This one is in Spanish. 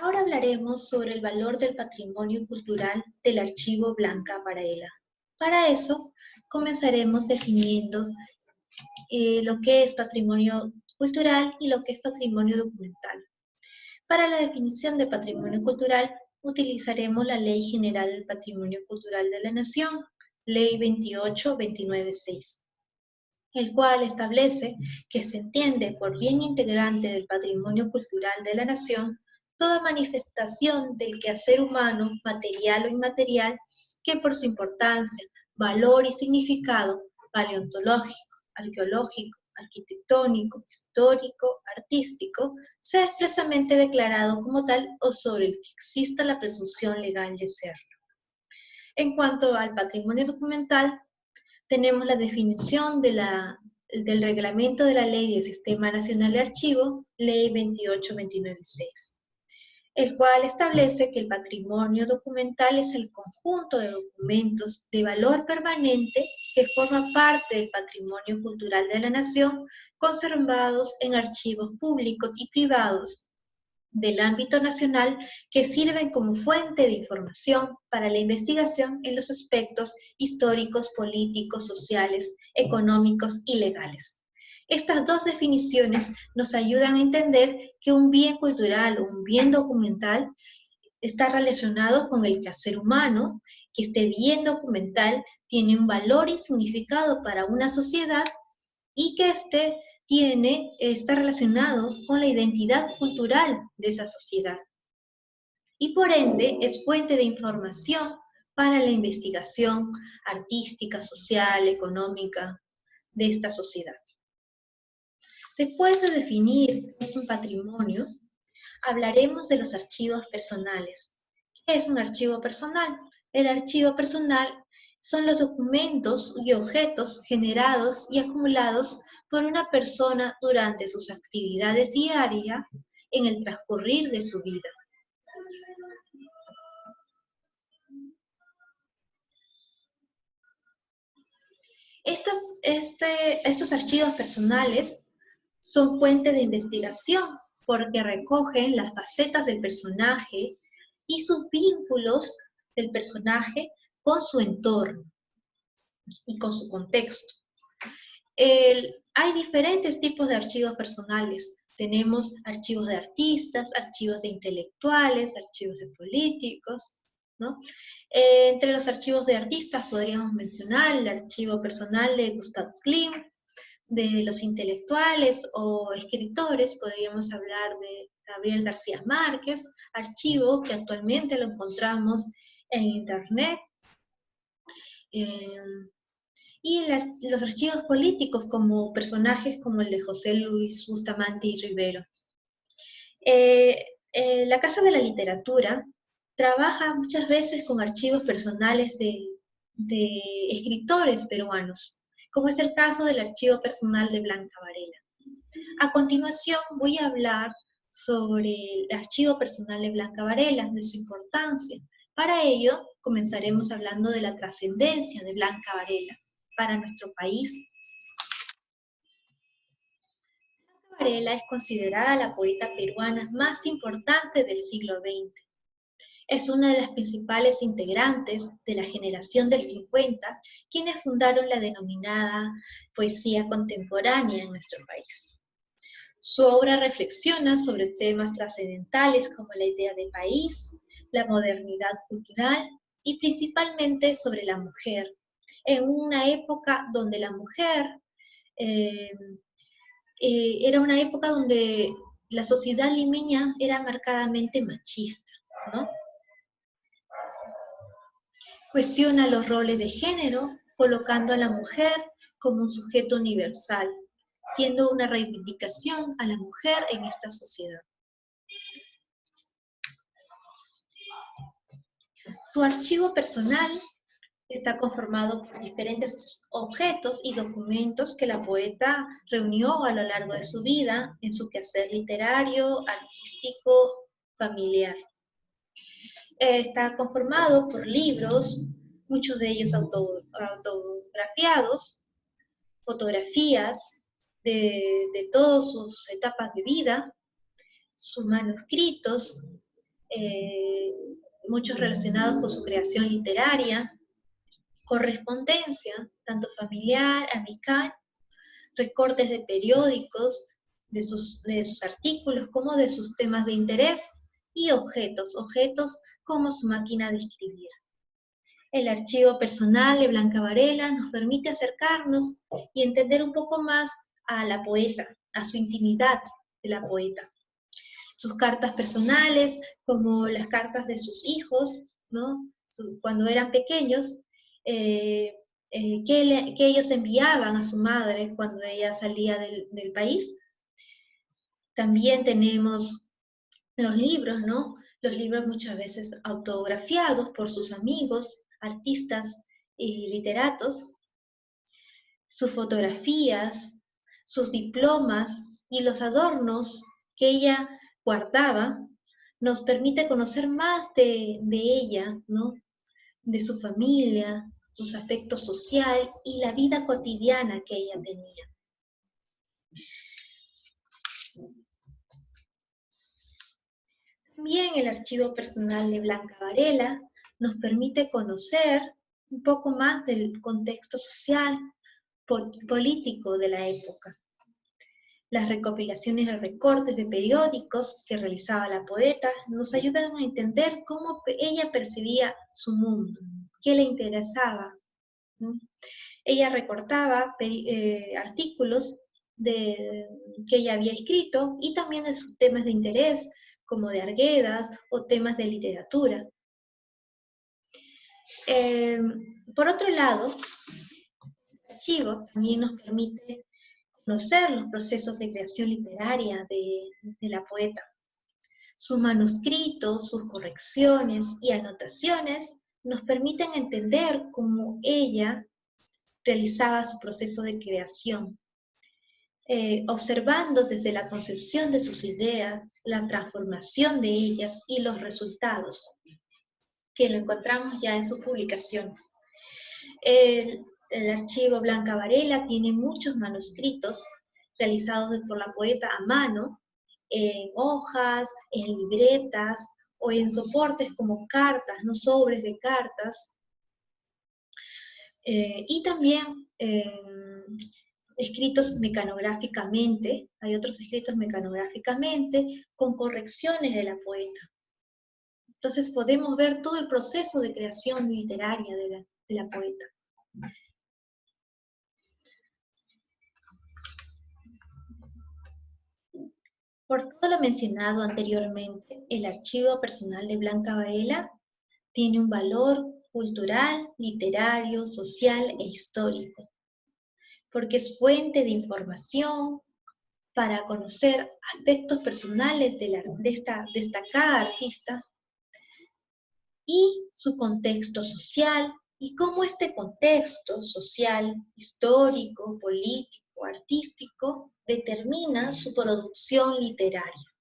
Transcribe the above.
Ahora hablaremos sobre el valor del patrimonio cultural del Archivo Blanca Varela. Para eso, comenzaremos definiendo lo que es patrimonio cultural y lo que es patrimonio documental. Para la definición de patrimonio cultural, utilizaremos la Ley General del Patrimonio Cultural de la Nación, Ley 28-29-6, el cual establece que se entiende por bien integrante del patrimonio cultural de la nación toda manifestación del quehacer humano, material o inmaterial, que por su importancia, valor y significado paleontológico, arqueológico, arquitectónico, histórico, artístico, sea expresamente declarado como tal o sobre el que exista la presunción legal de serlo. En cuanto al patrimonio documental, tenemos la definición del reglamento de la Ley del Sistema Nacional de Archivo, Ley 28-29-6, el cual establece que el patrimonio documental es el conjunto de documentos de valor permanente que forma parte del patrimonio cultural de la nación, conservados en archivos públicos y privados del ámbito nacional que sirven como fuente de información para la investigación en los aspectos históricos, políticos, sociales, económicos y legales. Estas dos definiciones nos ayudan a entender que un bien cultural o un bien documental está relacionado con el quehacer humano, que este bien documental tiene un valor y significado para una sociedad y que está relacionado con la identidad cultural de esa sociedad. Y por ende es fuente de información para la investigación artística, social, económica de esta sociedad. Después de definir qué es un patrimonio, hablaremos de los archivos personales. ¿Qué es un archivo personal? El archivo personal son los documentos y objetos generados y acumulados por una persona durante sus actividades diarias en el transcurrir de su vida. Estos archivos personales son fuente de investigación porque recogen las facetas del personaje y sus vínculos del personaje con su entorno y con su contexto. Hay diferentes tipos de archivos personales. Tenemos archivos de artistas, archivos de intelectuales, archivos de políticos, ¿no? Entre los archivos de artistas podríamos mencionar el archivo personal de Gustav Klimt. De los intelectuales o escritores podríamos hablar de Gabriel García Márquez, archivo que actualmente lo encontramos en internet. Y los archivos políticos como personajes como el de José Luis Bustamante y Rivero. La Casa de la Literatura trabaja muchas veces con archivos personales de escritores peruanos, como es el caso del archivo personal de Blanca Varela. A continuación voy a hablar sobre el archivo personal de Blanca Varela, de su importancia. Para ello, comenzaremos hablando de la trascendencia de Blanca Varela para nuestro país. Blanca Varela es considerada la poeta peruana más importante del siglo XX. Es una de las principales integrantes de la generación del 50, quienes fundaron la denominada poesía contemporánea en nuestro país. Su obra reflexiona sobre temas trascendentales como la idea de país, la modernidad cultural y principalmente sobre la mujer, en una época donde la mujer era una época donde la sociedad limeña era marcadamente machista, ¿no? Cuestiona los roles de género, colocando a la mujer como un sujeto universal, siendo una reivindicación a la mujer en esta sociedad. Tu archivo personal está conformado por diferentes objetos y documentos que la poeta reunió a lo largo de su vida en su quehacer literario, artístico, familiar. Está conformado por libros, muchos de ellos autografiados, fotografías de todas sus etapas de vida, sus manuscritos, muchos relacionados con su creación literaria, correspondencia, tanto familiar, amical, recortes de periódicos, de sus artículos, como de sus temas de interés, y objetos como su máquina de escribir. El archivo personal de Blanca Varela nos permite acercarnos y entender un poco más a la poeta, a su intimidad de la poeta. Sus cartas personales, como las cartas de sus hijos, ¿no? Cuando eran pequeños, que ellos enviaban a su madre cuando ella salía del país. También tenemos los libros, ¿no? Los libros muchas veces autografiados por sus amigos, artistas y literatos, sus fotografías, sus diplomas y los adornos que ella guardaba, nos permite conocer más de ella, ¿no? De su familia, sus aspectos sociales y la vida cotidiana que ella tenía. También el archivo personal de Blanca Varela nos permite conocer un poco más del contexto social, político de la época. Las recopilaciones de recortes de periódicos que realizaba la poeta nos ayudan a entender cómo ella percibía su mundo, qué le interesaba, ¿no? Ella recortaba artículos que ella había escrito y también de sus temas de interés, como de Arguedas o temas de literatura. Por otro lado, el archivo también nos permite conocer los procesos de creación literaria de la poeta. Sus manuscritos, sus correcciones y anotaciones nos permiten entender cómo ella realizaba su proceso de creación, observando desde la concepción de sus ideas, la transformación de ellas y los resultados, que lo encontramos ya en sus publicaciones. El archivo Blanca Varela tiene muchos manuscritos realizados por la poeta a mano, en hojas, en libretas o en soportes como cartas, no sobres de cartas, y también escritos mecanográficamente, hay otros escritos mecanográficamente con correcciones de la poeta. Entonces podemos ver todo el proceso de creación literaria de la poeta. Por todo lo mencionado anteriormente, el archivo personal de Blanca Varela tiene un valor cultural, literario, social e histórico, porque es fuente de información para conocer aspectos personales de esta destacada artista y su contexto social, y cómo este contexto social, histórico, político, artístico, determina su producción literaria.